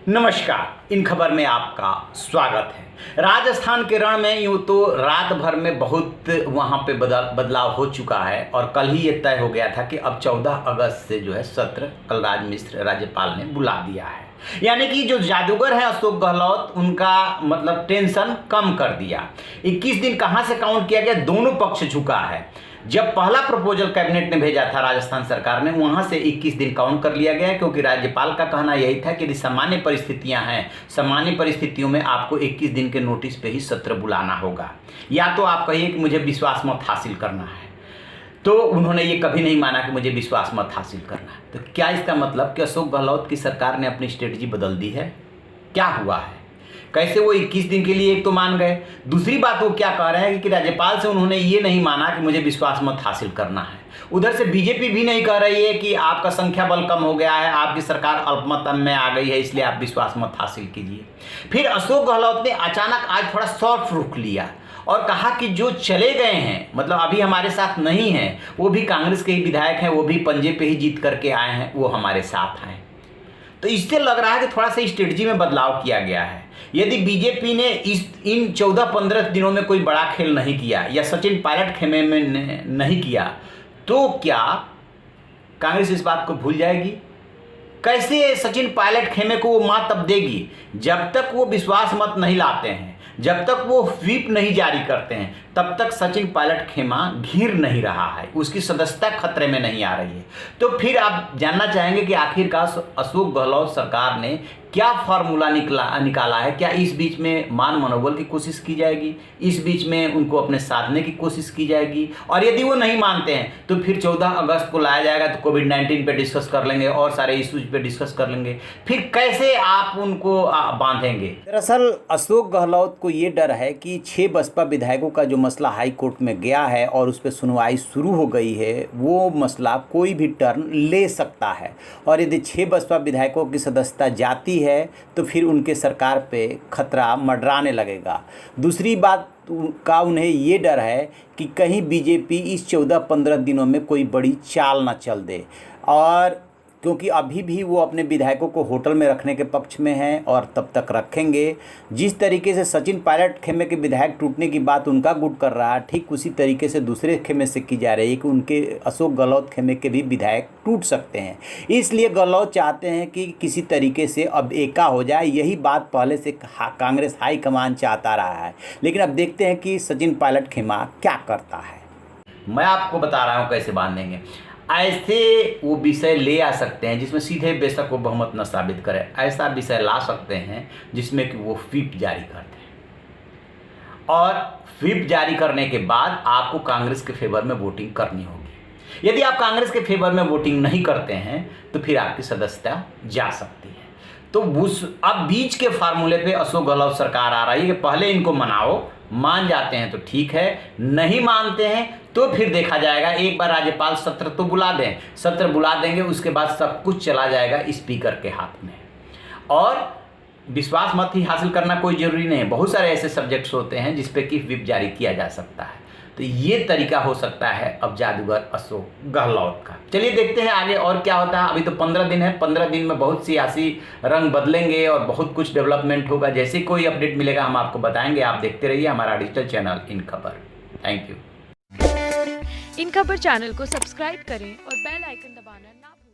नमस्कार, इन खबर में आपका स्वागत है। राजस्थान के रण में यूँ तो रात भर में बहुत वहाँ पे बदलाव हो चुका है और कल ही ये तय हो गया था कि अब 14 अगस्त से जो है सत्र कलराज मिश्र राज्यपाल ने बुला दिया है। यानी कि जो जादूगर हैं अशोक गहलोत, उनका मतलब टेंशन कम कर दिया। 21 दिन कहाँ से काउंट किया गया, दोनों पक्ष झुका है। जब पहला प्रपोजल कैबिनेट ने भेजा था राजस्थान सरकार ने, वहां से 21 दिन काउंट कर लिया गया, क्योंकि राज्यपाल का कहना यही था कि यदि सामान्य परिस्थितियां हैं, सामान्य परिस्थितियों में आपको 21 दिन के नोटिस पे ही सत्र बुलाना होगा। या तो आप कहिए कि मुझे विश्वास मत हासिल करना है, तो उन्होंने ये कभी नहीं माना कि मुझे विश्वास मत हासिल करना है। तो क्या इसका मतलब कि अशोक गहलोत की सरकार ने अपनी स्ट्रेटजी बदल दी है? क्या हुआ है? कैसे वो 21 दिन के लिए एक तो मान गए, दूसरी बात वो क्या कह रहे हैं कि राज्यपाल से उन्होंने ये नहीं माना कि मुझे विश्वास मत हासिल करना है। उधर से बीजेपी भी नहीं कह रही है कि आपका संख्या बल कम हो गया है, आपकी सरकार अल्पमत में आ गई है, इसलिए आप विश्वास मत हासिल कीजिए। फिर अशोक गहलोत ने अचानक आज थोड़ा सॉफ्ट रुख लिया और कहा कि जो चले गए हैं, मतलब अभी हमारे साथ नहीं हैं, वो भी कांग्रेस के ही विधायक हैं, वो भी पंजे पे ही जीत करके आए हैं, वो हमारे साथ हैं। तो इससे लग रहा है कि थोड़ा सा स्ट्रेटजी में बदलाव किया गया है। यदि बीजेपी ने इन 14-15 दिनों में कोई बड़ा खेल नहीं किया या सचिन पायलट खेमे में नहीं किया, तो क्या कांग्रेस इस बात को भूल जाएगी? कैसे सचिन पायलट खेमे को वो मात तब देगी जब तक वो विश्वास मत नहीं लाते हैं, जब तक वो व्हिप नहीं जारी करते हैं, तब तक सचिन पायलट खेमा घिर नहीं रहा है, उसकी सदस्यता खतरे में नहीं आ रही है। तो फिर आप जानना चाहेंगे कि आखिरकार अशोक गहलोत सरकार ने क्या फार्मूला निकाला है? क्या इस बीच में मान मनोबल की कोशिश की जाएगी, इस बीच में उनको अपने साधने की कोशिश की जाएगी? और यदि वो नहीं मानते हैं तो फिर 14 अगस्त को लाया जाएगा, तो कोविड-19 पे डिस्कस कर लेंगे और सारे इश्यूज पे डिस्कस कर लेंगे। फिर कैसे आप उनको बांधेंगे? दरअसल अशोक गहलोत को ये डर है कि 6 बसपा विधायकों का जो मसला हाई कोर्ट में गया है और उस पर सुनवाई शुरू हो गई है, वो मसला कोई भी टर्न ले सकता है और यदि 6 बसपा विधायकों की सदस्यता जाती है तो फिर उनके सरकार पे खतरा मंडराने लगेगा। दूसरी बात का उन्हें ये डर है कि कहीं बीजेपी इस 14-15 दिनों में कोई बड़ी चाल ना चल दे, और क्योंकि अभी भी वो अपने विधायकों को होटल में रखने के पक्ष में हैं और तब तक रखेंगे। जिस तरीके से सचिन पायलट खेमे के विधायक टूटने की बात उनका गुट कर रहा है, ठीक उसी तरीके से दूसरे खेमे से की जा रही है कि उनके अशोक गहलोत खेमे के भी विधायक टूट सकते हैं। इसलिए गहलोत चाहते हैं कि किसी तरीके से अब एका हो जाए। यही बात पहले से कांग्रेस हाईकमान चाहता रहा है, लेकिन अब देखते हैं कि सचिन पायलट खेमा क्या करता है। मैं आपको बता रहा हूँ कैसे बांधेंगे। ऐसे वो विषय ले आ सकते हैं जिसमें सीधे बेशक वो बहुमत न साबित करे, ऐसा विषय ला सकते हैं जिसमें कि वो व्हिप जारी कर दें और व्हिप जारी करने के बाद आपको कांग्रेस के फेवर में वोटिंग करनी होगी। यदि आप कांग्रेस के फेवर में वोटिंग नहीं करते हैं तो फिर आपकी सदस्यता जा सकती है। तो अब बीच के फार्मूले पे अशोक गहलोत सरकार आ रही है कि पहले इनको मनाओ, मान जाते हैं तो ठीक है, नहीं मानते हैं तो फिर देखा जाएगा। एक बार राज्यपाल सत्र तो बुला दें, सत्र बुला देंगे, उसके बाद सब कुछ चला जाएगा स्पीकर के हाथ में। और विश्वास मत ही हासिल करना कोई ज़रूरी नहीं है, बहुत सारे ऐसे सब्जेक्ट्स होते हैं जिस पे कि व्हिप जारी किया जा सकता है। तो ये तरीका हो सकता है अब जादूगर अशोक गहलोत का। चलिए देखते हैं आगे और क्या होता है। अभी तो 15 दिन है, 15 दिन में बहुत सियासी रंग बदलेंगे और बहुत कुछ डेवलपमेंट होगा। जैसे कोई अपडेट मिलेगा हम आपको बताएंगे। आप देखते रहिए हमारा डिजिटल चैनल इन खबर। Thank you. इन खबर चैनल को सब्सक्राइब करें और बेल आइकन दबाना ना भूलें।